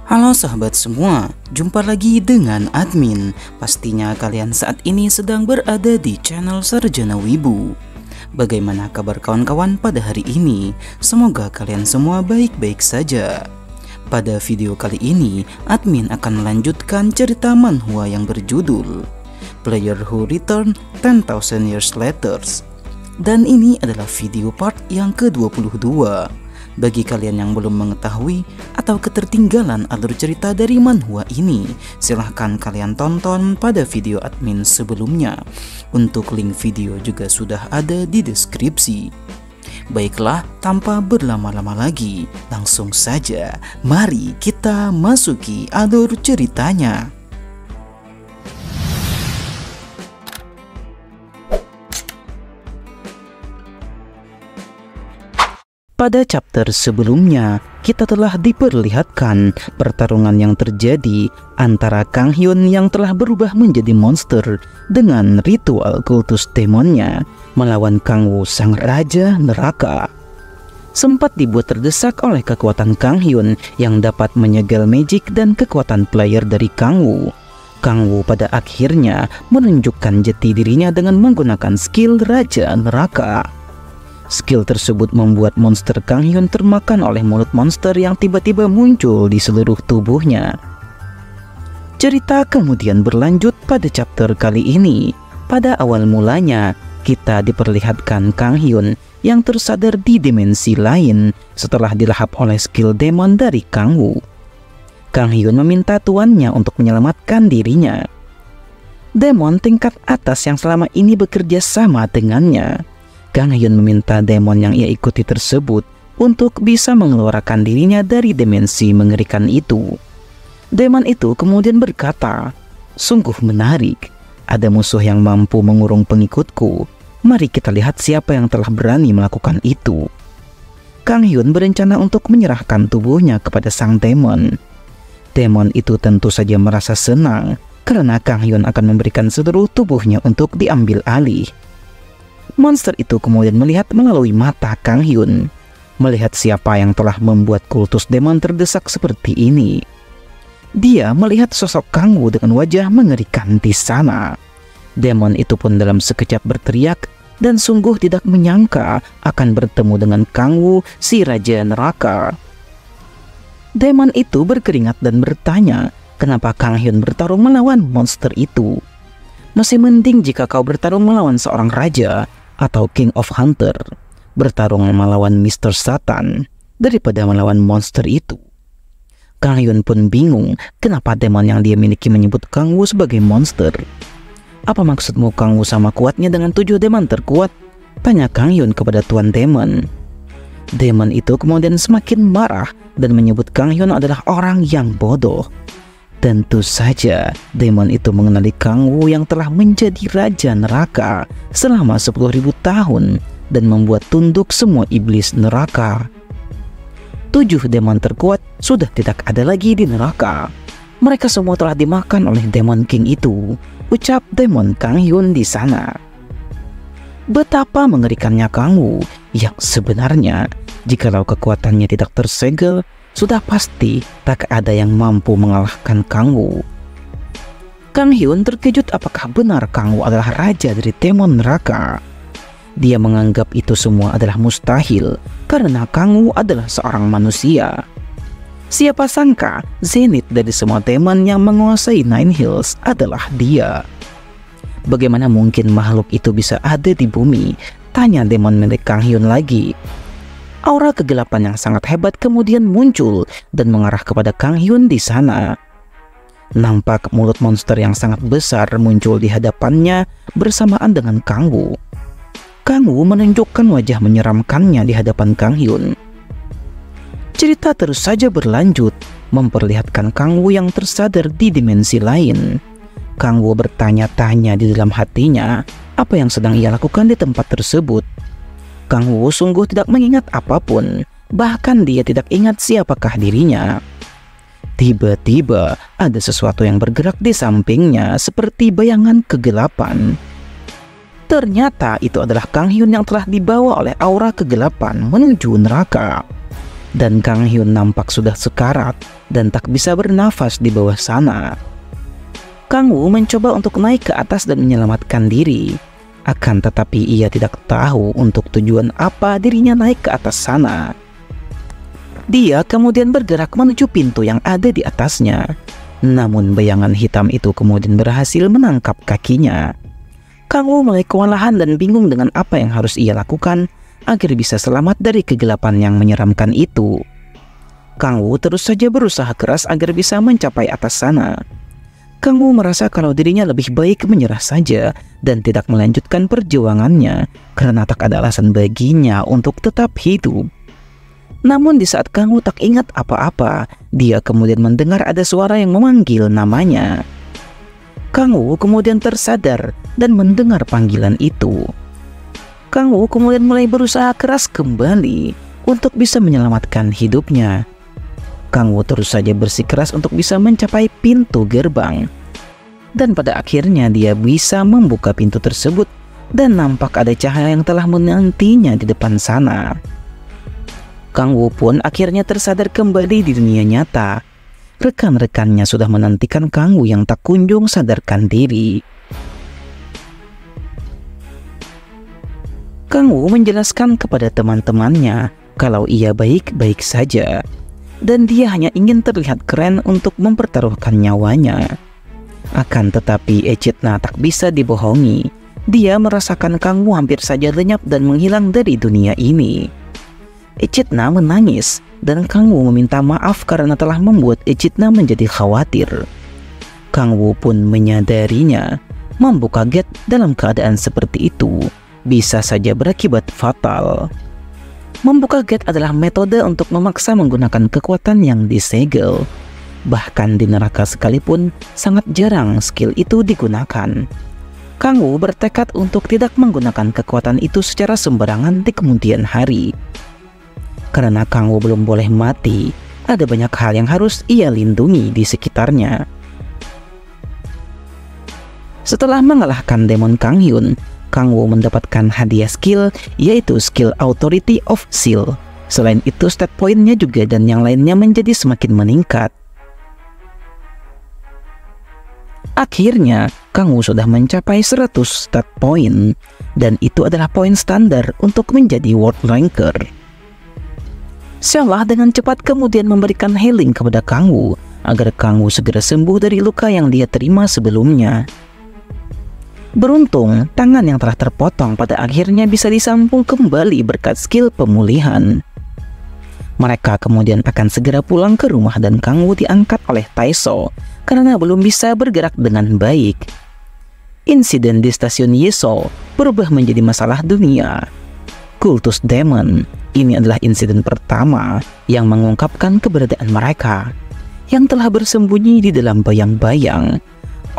Halo sahabat semua, jumpa lagi dengan admin. Pastinya kalian saat ini sedang berada di channel Sarjana Wibu. Bagaimana kabar kawan-kawan pada hari ini? Semoga kalian semua baik-baik saja. Pada video kali ini, admin akan melanjutkan cerita manhwa yang berjudul Player Who Returned 10,000 Years Later. Dan ini adalah video part yang ke-22. Bagi kalian yang belum mengetahui atau ketertinggalan alur cerita dari manhwa ini, silahkan kalian tonton pada video admin sebelumnya. Untuk link video juga sudah ada di deskripsi. Baiklah, tanpa berlama-lama lagi, langsung saja mari kita masuki alur ceritanya. Pada chapter sebelumnya, kita telah diperlihatkan pertarungan yang terjadi antara Kang Hyun yang telah berubah menjadi monster dengan ritual kultus demonnya melawan Kang Woo sang raja neraka. Sempat dibuat terdesak oleh kekuatan Kang Hyun yang dapat menyegel magic dan kekuatan player dari Kang Woo. Kang Woo pada akhirnya menunjukkan jati dirinya dengan menggunakan skill Raja Neraka. Skill tersebut membuat monster Kang Hyun termakan oleh mulut monster yang tiba-tiba muncul di seluruh tubuhnya. Cerita kemudian berlanjut pada chapter kali ini. Pada awal mulanya, kita diperlihatkan Kang Hyun yang tersadar di dimensi lain setelah dilahap oleh skill demon dari Kang Woo. Kang Hyun meminta tuannya untuk menyelamatkan dirinya. Demon tingkat atas yang selama ini bekerja sama dengannya. Kang Hyun meminta demon yang ia ikuti tersebut untuk bisa mengeluarkan dirinya dari dimensi mengerikan itu. Demon itu kemudian berkata, "Sungguh menarik, ada musuh yang mampu mengurung pengikutku. Mari kita lihat siapa yang telah berani melakukan itu." Kang Hyun berencana untuk menyerahkan tubuhnya kepada sang demon. Demon itu tentu saja merasa senang karena Kang Hyun akan memberikan seluruh tubuhnya untuk diambil alih. Monster itu kemudian melihat melalui mata Kang Hyun, melihat siapa yang telah membuat kultus demon terdesak seperti ini. Dia melihat sosok Kang Woo dengan wajah mengerikan di sana. Demon itu pun dalam sekejap berteriak dan sungguh tidak menyangka akan bertemu dengan Kang Woo, si Raja Neraka. Demon itu berkeringat dan bertanya, kenapa Kang Hyun bertarung melawan monster itu? Masih mending jika kau bertarung melawan seorang raja atau King of Hunter, bertarung melawan Mr. Satan daripada melawan monster itu. Kang Hyun pun bingung kenapa demon yang dia miliki menyebut Kang Woo sebagai monster. Apa maksudmu Kang Woo sama kuatnya dengan 7 demon terkuat? Tanya Kang Hyun kepada Tuan Demon. Demon itu kemudian semakin marah dan menyebut Kang Hyun adalah orang yang bodoh. Tentu saja demon itu mengenali Kang Woo yang telah menjadi Raja Neraka selama 10.000 tahun dan membuat tunduk semua iblis neraka. 7 demon terkuat sudah tidak ada lagi di neraka. Mereka semua telah dimakan oleh Demon King itu, ucap Demon Kang Hyun di sana. Betapa mengerikannya Kang Woo yang sebenarnya jikalau kekuatannya tidak tersegel, sudah pasti tak ada yang mampu mengalahkan Kang Woo. Kang Hyun terkejut apakah benar Kang Woo adalah raja dari demon neraka. Dia menganggap itu semua adalah mustahil karena Kang Woo adalah seorang manusia. Siapa sangka zenith dari semua demon yang menguasai Nine Hills adalah dia. Bagaimana mungkin makhluk itu bisa ada di bumi? Tanya demon milik Kang Hyun lagi. Aura kegelapan yang sangat hebat kemudian muncul dan mengarah kepada Kang Hyun di sana. Nampak mulut monster yang sangat besar muncul di hadapannya bersamaan dengan Kang Woo. Kang Woo menunjukkan wajah menyeramkannya di hadapan Kang Hyun. Cerita terus saja berlanjut, memperlihatkan Kang Woo yang tersadar di dimensi lain. Kang Woo bertanya-tanya di dalam hatinya apa yang sedang ia lakukan di tempat tersebut. Kang Woo sungguh tidak mengingat apapun, bahkan dia tidak ingat siapakah dirinya. Tiba-tiba ada sesuatu yang bergerak di sampingnya seperti bayangan kegelapan. Ternyata itu adalah Kang Hyun yang telah dibawa oleh aura kegelapan menuju neraka. dan Kang Hyun nampak sudah sekarat dan tak bisa bernafas di bawah sana. Kang Woo mencoba untuk naik ke atas dan menyelamatkan diri. Akan tetapi ia tidak tahu untuk tujuan apa dirinya naik ke atas sana. Dia kemudian bergerak menuju pintu yang ada di atasnya. Namun bayangan hitam itu kemudian berhasil menangkap kakinya. Kang Woo mulai kewalahan dan bingung dengan apa yang harus ia lakukan agar bisa selamat dari kegelapan yang menyeramkan itu. Kang Woo terus saja berusaha keras agar bisa mencapai atas sana. Kang Woo merasa kalau dirinya lebih baik menyerah saja dan tidak melanjutkan perjuangannya karena tak ada alasan baginya untuk tetap hidup. Namun di saat Kang Woo tak ingat apa-apa, dia kemudian mendengar ada suara yang memanggil namanya. Kang Woo kemudian tersadar dan mendengar panggilan itu. Kang Woo kemudian mulai berusaha keras kembali untuk bisa menyelamatkan hidupnya. Kang Woo terus saja bersikeras untuk bisa mencapai pintu gerbang. Dan pada akhirnya dia bisa membuka pintu tersebut dan nampak ada cahaya yang telah menantinya di depan sana. Kang Woo pun akhirnya tersadar kembali di dunia nyata. Rekan-rekannya sudah menantikan Kang Woo yang tak kunjung sadarkan diri. Kang Woo menjelaskan kepada teman-temannya kalau ia baik-baik saja dan dia hanya ingin terlihat keren untuk mempertaruhkan nyawanya. Akan tetapi Echidna tak bisa dibohongi. Dia merasakan Kang Woo hampir saja lenyap dan menghilang dari dunia ini. Echidna menangis dan Kang Woo meminta maaf karena telah membuat Echidna menjadi khawatir. Kang Woo pun menyadarinya. Membuka gate dalam keadaan seperti itu bisa saja berakibat fatal. Membuka gate adalah metode untuk memaksa menggunakan kekuatan yang disegel. Bahkan di neraka sekalipun sangat jarang skill itu digunakan. Kang Woo bertekad untuk tidak menggunakan kekuatan itu secara sembarangan di kemudian hari. Karena Kang Woo belum boleh mati, ada banyak hal yang harus ia lindungi di sekitarnya. Setelah mengalahkan demon Kang Hyun, Kang Woo mendapatkan hadiah skill, yaitu skill Authority of Seal. Selain itu stat poinnya juga dan yang lainnya menjadi semakin meningkat. Akhirnya, Kang Woo sudah mencapai 100 stat point, dan itu adalah poin standar untuk menjadi World Ranker. Seolah dengan cepat kemudian memberikan healing kepada Kang Woo agar Kang Woo segera sembuh dari luka yang dia terima sebelumnya. Beruntung, tangan yang telah terpotong pada akhirnya bisa disambung kembali berkat skill pemulihan. Mereka kemudian akan segera pulang ke rumah dan Kang Woo diangkat oleh Taeso karena belum bisa bergerak dengan baik. Insiden di stasiun Yeso berubah menjadi masalah dunia. Kultus Demon, ini adalah insiden pertama yang mengungkapkan keberadaan mereka yang telah bersembunyi di dalam bayang-bayang.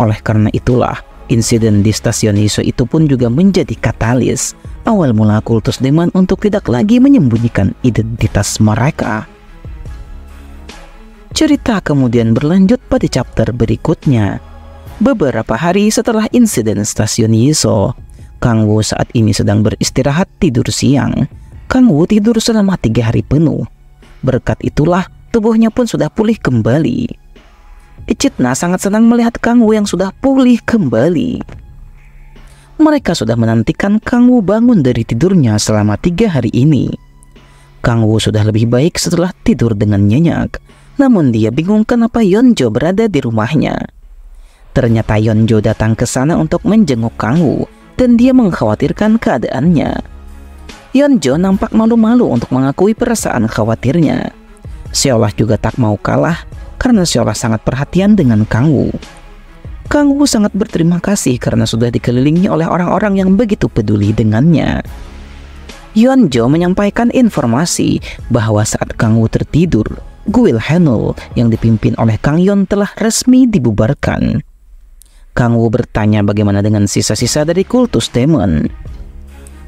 Oleh karena itulah, insiden di stasiun Yeso itu pun juga menjadi katalis awal mula Kultus Demon untuk tidak lagi menyembunyikan identitas mereka. Cerita kemudian berlanjut pada chapter berikutnya. Beberapa hari setelah insiden stasiun Yeso, Kang Woo saat ini sedang beristirahat tidur siang. Kang Woo tidur selama 3 hari penuh. Berkat itulah tubuhnya pun sudah pulih kembali. Echidna sangat senang melihat Kang Woo yang sudah pulih kembali. Mereka sudah menantikan Kang Woo bangun dari tidurnya selama 3 hari ini. Kang Woo sudah lebih baik setelah tidur dengan nyenyak. Namun dia bingung kenapa Yeonjo berada di rumahnya. Ternyata Yeonjo datang ke sana untuk menjenguk Kang Woo dan dia mengkhawatirkan keadaannya. Yeonjo nampak malu-malu untuk mengakui perasaan khawatirnya. Seolah juga tak mau kalah karena Seolah sangat perhatian dengan Kang Woo. Kang Woo sangat berterima kasih karena sudah dikelilingi oleh orang-orang yang begitu peduli dengannya. Yeonjo menyampaikan informasi bahwa saat Kang Woo tertidur, Guild Hanul yang dipimpin oleh Kang Yeon telah resmi dibubarkan. Kang Woo bertanya bagaimana dengan sisa-sisa dari Kultus Demon.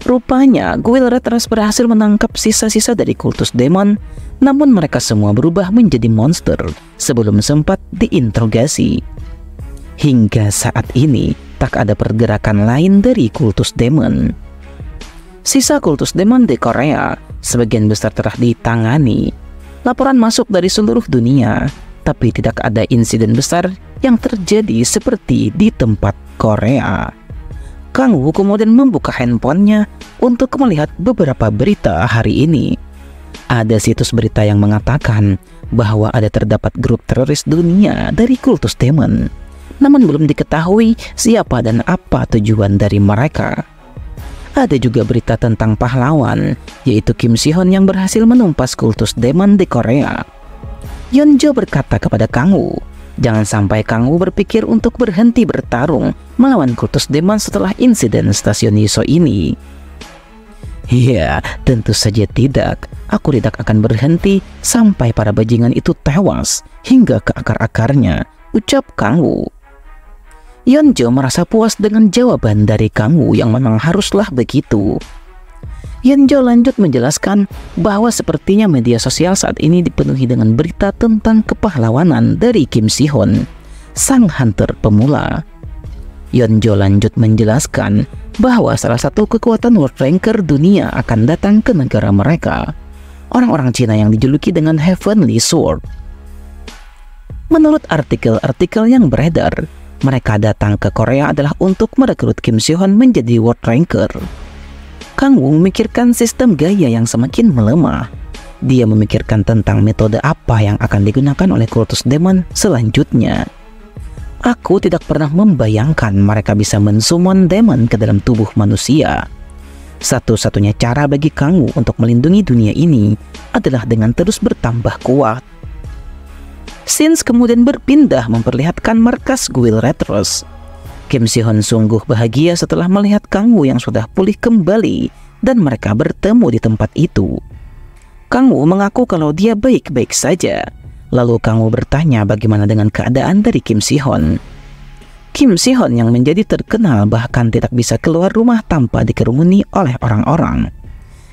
Rupanya Guild Red Ras berhasil menangkap sisa-sisa dari Kultus Demon, namun mereka semua berubah menjadi monster sebelum sempat diinterogasi. Hingga saat ini tak ada pergerakan lain dari Kultus Demon. Sisa Kultus Demon di Korea sebagian besar telah ditangani. Laporan masuk dari seluruh dunia, tapi tidak ada insiden besar yang terjadi seperti di tempat Korea. Kang Woo kemudian membuka handphonenya untuk melihat beberapa berita hari ini. Ada situs berita yang mengatakan bahwa terdapat grup teroris dunia dari kultus demon, namun belum diketahui siapa dan apa tujuan dari mereka. Ada juga berita tentang pahlawan, yaitu Kim Si-hyun yang berhasil menumpas kultus demon di Korea. Yeonjo berkata kepada Kang Woo, jangan sampai Kang Woo berpikir untuk berhenti bertarung melawan kultus demon setelah insiden stasiun Yiso ini. Ya, tentu saja tidak. Aku tidak akan berhenti sampai para bajingan itu tewas hingga ke akar-akarnya, ucap Kang Woo. Yeonjo merasa puas dengan jawaban dari Kang Woo yang memang haruslah begitu. Yeonjo lanjut menjelaskan bahwa sepertinya media sosial saat ini dipenuhi dengan berita tentang kepahlawanan dari Kim Si-hyun, sang hunter pemula. Yeonjo lanjut menjelaskan bahwa salah satu kekuatan World Ranker dunia akan datang ke negara mereka, orang-orang Cina yang dijuluki dengan Heavenly Sword. Menurut artikel-artikel yang beredar, mereka datang ke Korea adalah untuk merekrut Kim Si-hyun menjadi World Ranker. Kang Woo memikirkan sistem gaya yang semakin melemah. Dia memikirkan tentang metode apa yang akan digunakan oleh kultus demon selanjutnya. Aku tidak pernah membayangkan mereka bisa mensummon demon ke dalam tubuh manusia. Satu-satunya cara bagi Kang Woo untuk melindungi dunia ini adalah dengan terus bertambah kuat. Scenes kemudian berpindah memperlihatkan markas Guild Retros. Kim Si-hyun sungguh bahagia setelah melihat Kang Woo yang sudah pulih kembali dan mereka bertemu di tempat itu. Kang Woo mengaku kalau dia baik-baik saja. Lalu Kang Woo bertanya bagaimana dengan keadaan dari Kim Si-hyun. Kim Si-hyun yang menjadi terkenal bahkan tidak bisa keluar rumah tanpa dikerumuni oleh orang-orang.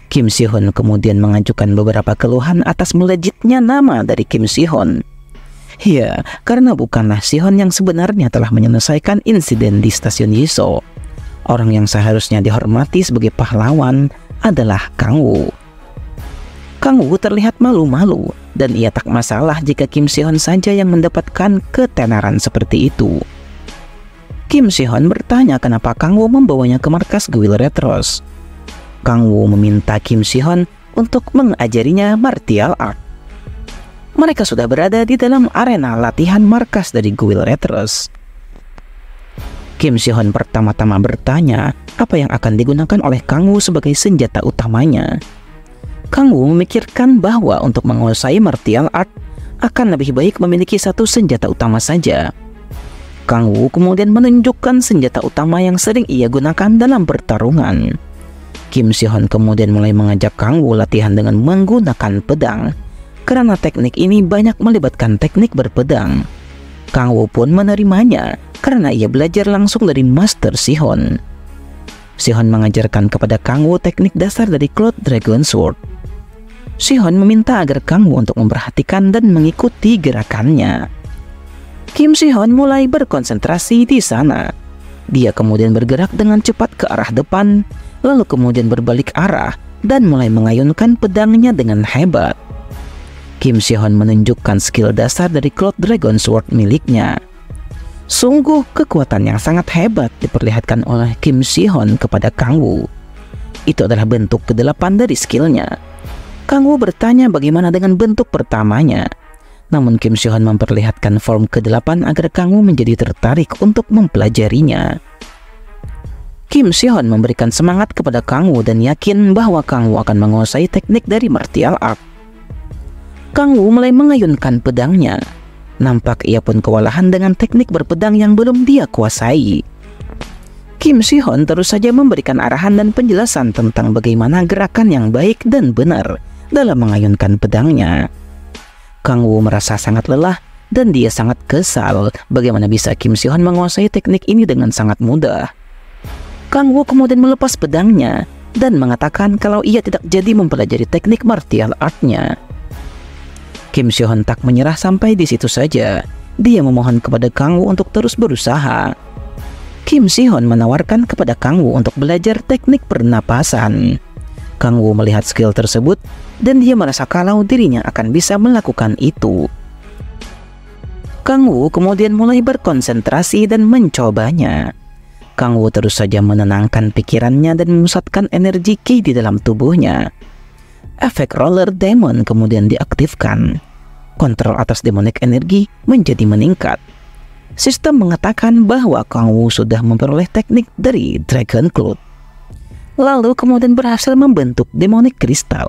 Kim Si-hyun kemudian mengajukan beberapa keluhan atas melejitnya nama dari Kim Si-hyun. Ya, karena bukanlah Si-hyun yang sebenarnya telah menyelesaikan insiden di stasiun Yiso. Orang yang seharusnya dihormati sebagai pahlawan adalah Kang Woo. Kang Woo terlihat malu-malu dan ia tak masalah jika Kim Si-hyun saja yang mendapatkan ketenaran seperti itu. Kim Si-hyun bertanya kenapa Kang Woo membawanya ke markas Guild Retros. Kang Woo meminta Kim Si-hyun untuk mengajarinya martial art. Mereka sudah berada di dalam arena latihan markas dari Guild Retros. Kim Si-hyun pertama-tama bertanya apa yang akan digunakan oleh Kang Woo sebagai senjata utamanya. Kang Woo memikirkan bahwa untuk menguasai martial art akan lebih baik memiliki satu senjata utama saja. Kang Woo kemudian menunjukkan senjata utama yang sering ia gunakan dalam pertarungan. Kim Si-hyun kemudian mulai mengajak Kang Woo latihan dengan menggunakan pedang, karena teknik ini banyak melibatkan teknik berpedang. Kang Woo pun menerimanya karena ia belajar langsung dari Master Si-hyun. Si-hyun mengajarkan kepada Kang Woo teknik dasar dari Cloud Dragon Sword. Si-hyun meminta agar Kang Woo untuk memperhatikan dan mengikuti gerakannya. Kim Si-hyun mulai berkonsentrasi di sana. Dia kemudian bergerak dengan cepat ke arah depan, lalu kemudian berbalik arah dan mulai mengayunkan pedangnya dengan hebat. Kim Si-hyun menunjukkan skill dasar dari Cloud Dragon Sword miliknya. Sungguh kekuatan yang sangat hebat diperlihatkan oleh Kim Si-hyun kepada Kang Woo. Itu adalah bentuk ke-8 dari skillnya. Kang Woo bertanya bagaimana dengan bentuk pertamanya. Namun Kim Si-hyun memperlihatkan form ke-8 agar Kang Woo menjadi tertarik untuk mempelajarinya. Kim Si-hyun memberikan semangat kepada Kang Woo dan yakin bahwa Kang Woo akan menguasai teknik dari martial art. Kang Woo mulai mengayunkan pedangnya. Nampak ia pun kewalahan dengan teknik berpedang yang belum dia kuasai. Kim Si-hyun terus saja memberikan arahan dan penjelasan tentang bagaimana gerakan yang baik dan benar dalam mengayunkan pedangnya. Kang Woo merasa sangat lelah dan dia sangat kesal bagaimana bisa Kim Si-hyun menguasai teknik ini dengan sangat mudah. Kang Woo kemudian melepas pedangnya dan mengatakan kalau ia tidak jadi mempelajari teknik martial artnya. Kim Si-hyun tak menyerah sampai di situ saja. Dia memohon kepada Kang Woo untuk terus berusaha. Kim Si-hyun menawarkan kepada Kang Woo untuk belajar teknik pernapasan. Kang Woo melihat skill tersebut dan dia merasa kalau dirinya akan bisa melakukan itu. Kang Woo kemudian mulai berkonsentrasi dan mencobanya. Kang Woo terus saja menenangkan pikirannya dan memusatkan energi Ki di dalam tubuhnya. Efek Roller Demon kemudian diaktifkan. Kontrol atas demonic energi menjadi meningkat. Sistem mengatakan bahwa Kang Woo sudah memperoleh teknik dari Dragon Cloud. Lalu kemudian berhasil membentuk demonic kristal.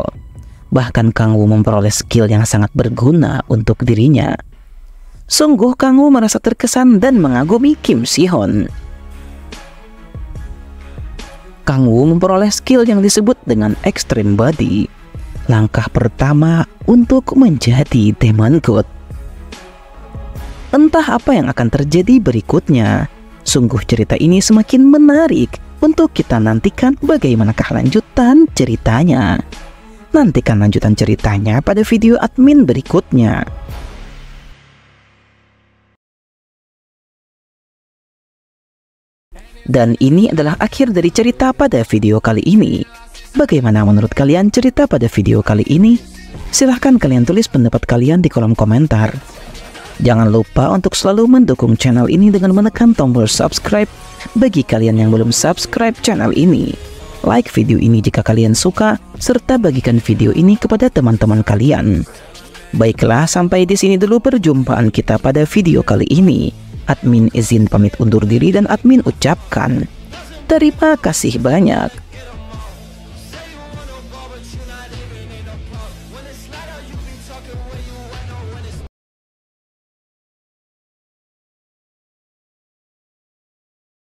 Bahkan Kang Woo memperoleh skill yang sangat berguna untuk dirinya. Sungguh Kang Woo merasa terkesan dan mengagumi Kim Si-Hon. Kang Woo memperoleh skill yang disebut dengan Extreme Body. Langkah pertama untuk menjadi Demon God. Entah apa yang akan terjadi berikutnya. Sungguh cerita ini semakin menarik. Untuk kita nantikan bagaimanakah lanjutan ceritanya. Nantikan lanjutan ceritanya pada video admin berikutnya. Dan ini adalah akhir dari cerita pada video kali ini. Bagaimana menurut kalian cerita pada video kali ini? Silahkan kalian tulis pendapat kalian di kolom komentar. Jangan lupa untuk selalu mendukung channel ini dengan menekan tombol subscribe bagi kalian yang belum subscribe channel ini. Like video ini jika kalian suka, serta bagikan video ini kepada teman-teman kalian. Baiklah, sampai di sini dulu perjumpaan kita pada video kali ini. Admin izin pamit undur diri dan admin ucapkan terima kasih banyak.